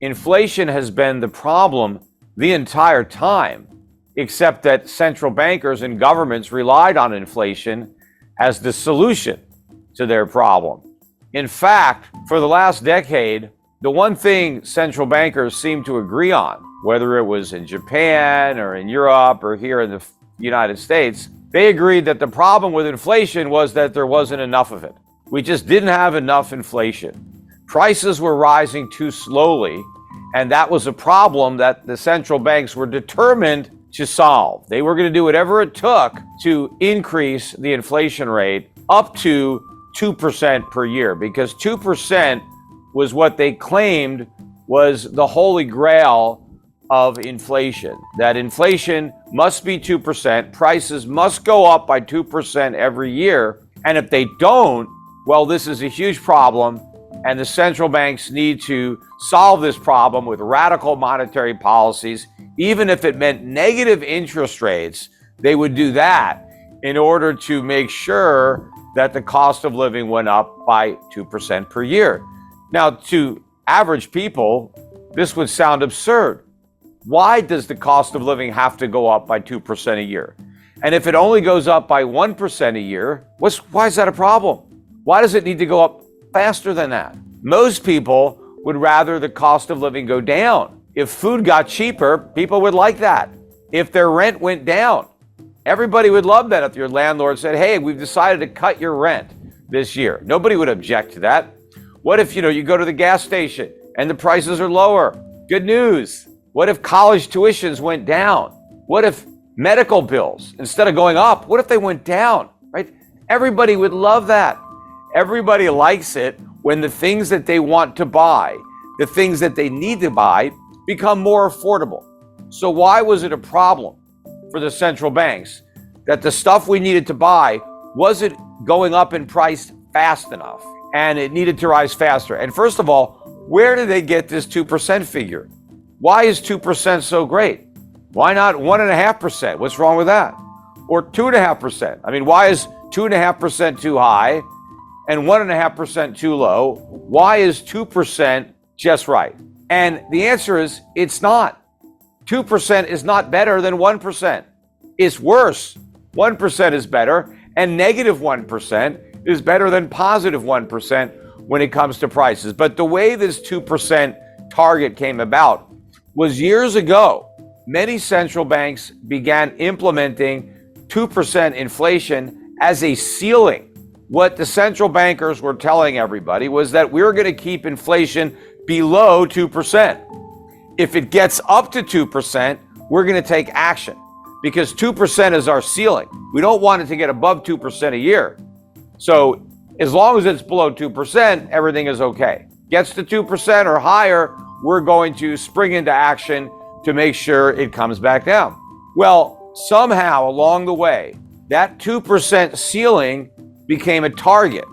Inflation has been the problem the entire time, except that central bankers and governments relied on inflation as the solution to their problem. In fact, for the last decade, the one thing central bankers seemed to agree on, whether it was in Japan or in Europe or here in the United States, they agreed that the problem with inflation was that there wasn't enough of it. We just didn't have enough inflation. Prices were rising too slowly, and that was a problem that the central banks were determined to solve. They were going to do whatever it took to increase the inflation rate up to 2% per year, because 2% was what they claimed was the holy grail of inflation, that inflation must be 2%, prices must go up by 2% every year, and if they don't, well, this is a huge problem, and the central banks need to solve this problem with radical monetary policies. Even if it meant negative interest rates, they would do that in order to make sure that the cost of living went up by 2% per year. Now, to average people, this would sound absurd. Why does the cost of living have to go up by 2% a year? And if it only goes up by 1% a year, why is that a problem? Why does it need to go up faster than that? Most people would rather the cost of living go down. If food got cheaper, people would like that. If their rent went down, everybody would love that. If your landlord said, hey, we've decided to cut your rent this year, nobody would object to that. What if, you go to the gas station and the prices are lower? Good news. What if college tuitions went down? What if medical bills, instead of going up, what if they went down, right? Everybody would love that. Everybody likes it when the things that they want to buy, the things that they need to buy, become more affordable. So why was it a problem for the central banks that the stuff we needed to buy wasn't going up in price fast enough and it needed to rise faster? And first of all, where did they get this 2% figure? Why is 2% so great? Why not 1.5%? What's wrong with that? Or 2.5%? I mean, why is 2.5% too high and 1.5% too low? Why is 2% just right? And the answer is, it's not. 2% is not better than 1%. It's worse. 1% is better, and negative 1% is better than positive 1% when it comes to prices. But the way this 2% target came about was years ago. Many central banks began implementing 2% inflation as a ceiling. What the central bankers were telling everybody was that we're going to keep inflation below 2%. If it gets up to 2%, we're going to take action because 2% is our ceiling. We don't want it to get above 2% a year. So as long as it's below 2%, everything is okay. Gets to 2% or higher, we're going to spring into action to make sure it comes back down. Well, somehow along the way, that 2% ceiling became a target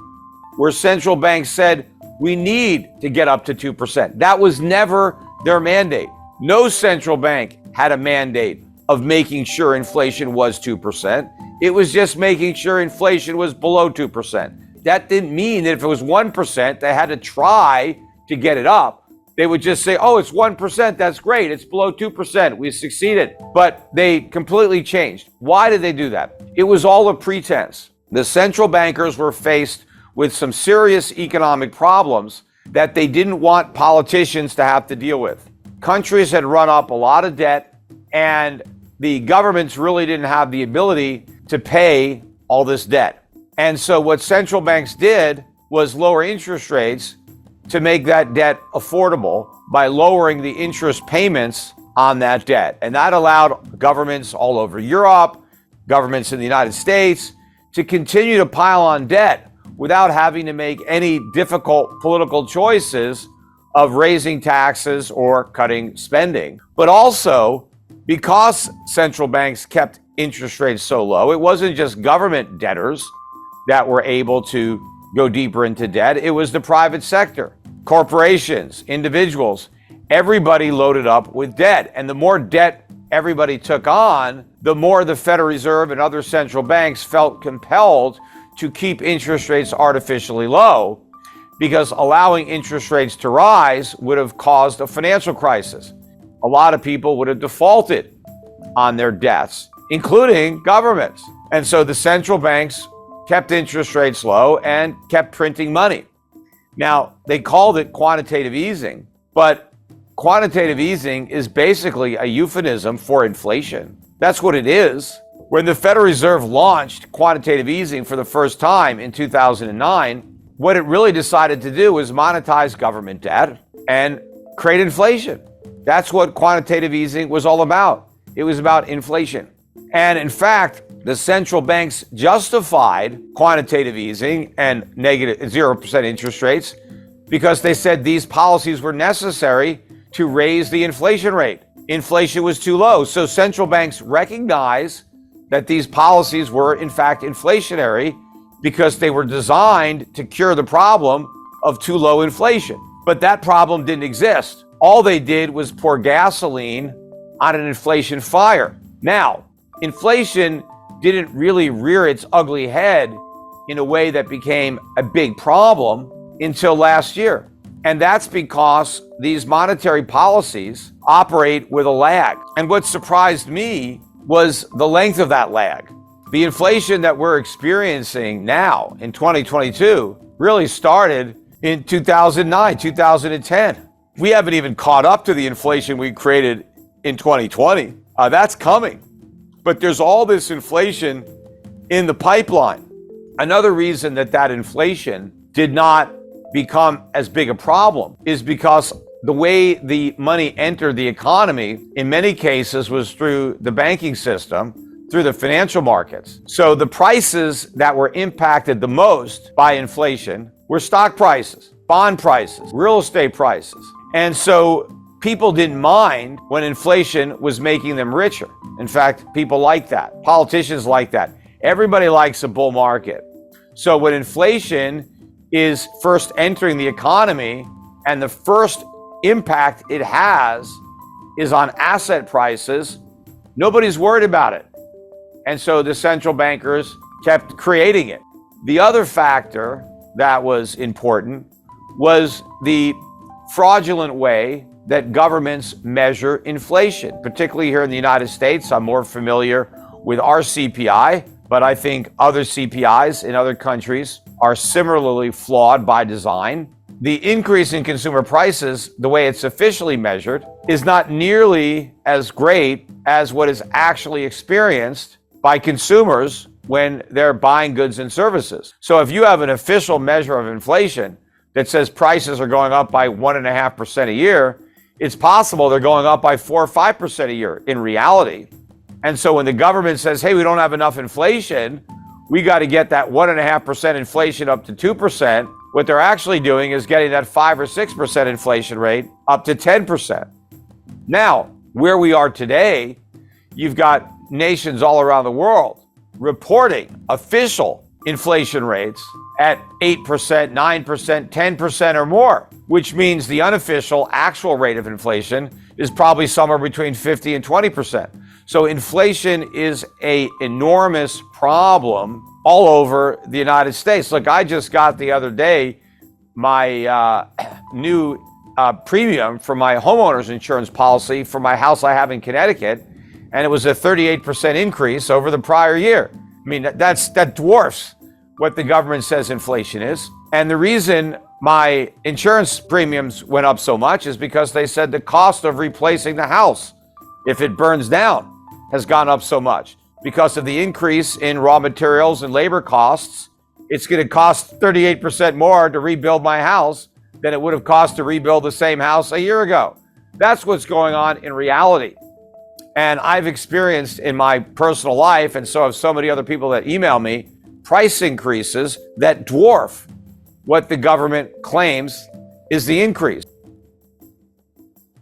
where central banks said, we need to get up to 2%. That was never their mandate. No central bank had a mandate of making sure inflation was 2%. It was just making sure inflation was below 2%. That didn't mean that if it was 1%, they had to try to get it up. They would just say, oh, it's 1%, that's great, it's below 2%, we succeeded. But they completely changed. Why did they do that? It was all a pretense. The central bankers were faced with some serious economic problems that they didn't want politicians to have to deal with. Countries had run up a lot of debt, and the governments really didn't have the ability to pay all this debt. And so what central banks did was lower interest rates to make that debt affordable by lowering the interest payments on that debt. And that allowed governments all over Europe, governments in the United States, to continue to pile on debt without having to make any difficult political choices of raising taxes or cutting spending. But also, because central banks kept interest rates so low, it wasn't just government debtors that were able to go deeper into debt. It was the private sector, corporations, individuals, everybody loaded up with debt. And the more debt everybody took on, the more the Federal Reserve and other central banks felt compelled to keep interest rates artificially low, because allowing interest rates to rise would have caused a financial crisis. A lot of people would have defaulted on their debts, including governments. And so the central banks kept interest rates low and kept printing money. Now, they called it quantitative easing, but quantitative easing is basically a euphemism for inflation. That's what it is. When the Federal Reserve launched quantitative easing for the first time in 2009, what it really decided to do was monetize government debt and create inflation. That's what quantitative easing was all about. It was about inflation. And in fact, the central banks justified quantitative easing and negative 0% interest rates because they said these policies were necessary to raise the inflation rate. Inflation was too low. So central banks recognize that these policies were in fact inflationary because they were designed to cure the problem of too low inflation. But that problem didn't exist. All they did was pour gasoline on an inflation fire. Now, inflation didn't really rear its ugly head in a way that became a big problem until last year. And that's because these monetary policies operate with a lag. And what surprised me was the length of that lag. The inflation that we're experiencing now in 2022 really started in 2009, 2010. We haven't even caught up to the inflation we created in 2020. That's coming. But there's all this inflation in the pipeline. Another reason that inflation did not become as big a problem is because the way the money entered the economy in many cases was through the banking system, through the financial markets. So the prices that were impacted the most by inflation were stock prices, bond prices, real estate prices. And so people didn't mind when inflation was making them richer. In fact, people like that. Politicians like that. Everybody likes a bull market. So when inflation is first entering the economy and the first impact it has is on asset prices, nobody's worried about it. And so the central bankers kept creating it. The other factor that was important was the fraudulent way that governments measure inflation, particularly here in the United States. I'm more familiar with our CPI, but I think other CPIs in other countries are similarly flawed by design. The increase in consumer prices, the way it's officially measured, is not nearly as great as what is actually experienced by consumers when they're buying goods and services. So if you have an official measure of inflation that says prices are going up by 1.5% a year, it's possible they're going up by 4 or 5% a year in reality. And so when the government says, hey, we don't have enough inflation, we got to get that 1.5% inflation up to 2%, what they're actually doing is getting that 5 or 6% inflation rate up to 10%. Now, where we are today, you've got nations all around the world reporting official inflation rates at 8%, 9%, 10% or more, which means the unofficial actual rate of inflation is probably somewhere between 50 and 20%. So inflation is an enormous problem all over the United States. Look, I just got the other day my new premium for my homeowner's insurance policy for my house I have in Connecticut, and it was a 38% increase over the prior year. I mean, that dwarfs what the government says inflation is. And the reason my insurance premiums went up so much is because they said the cost of replacing the house, if it burns down, has gone up so much. Because of the increase in raw materials and labor costs, it's going to cost 38% more to rebuild my house than it would have cost to rebuild the same house a year ago. That's what's going on in reality. And I've experienced in my personal life, and so have so many other people that email me, price increases that dwarf what the government claims is the increase.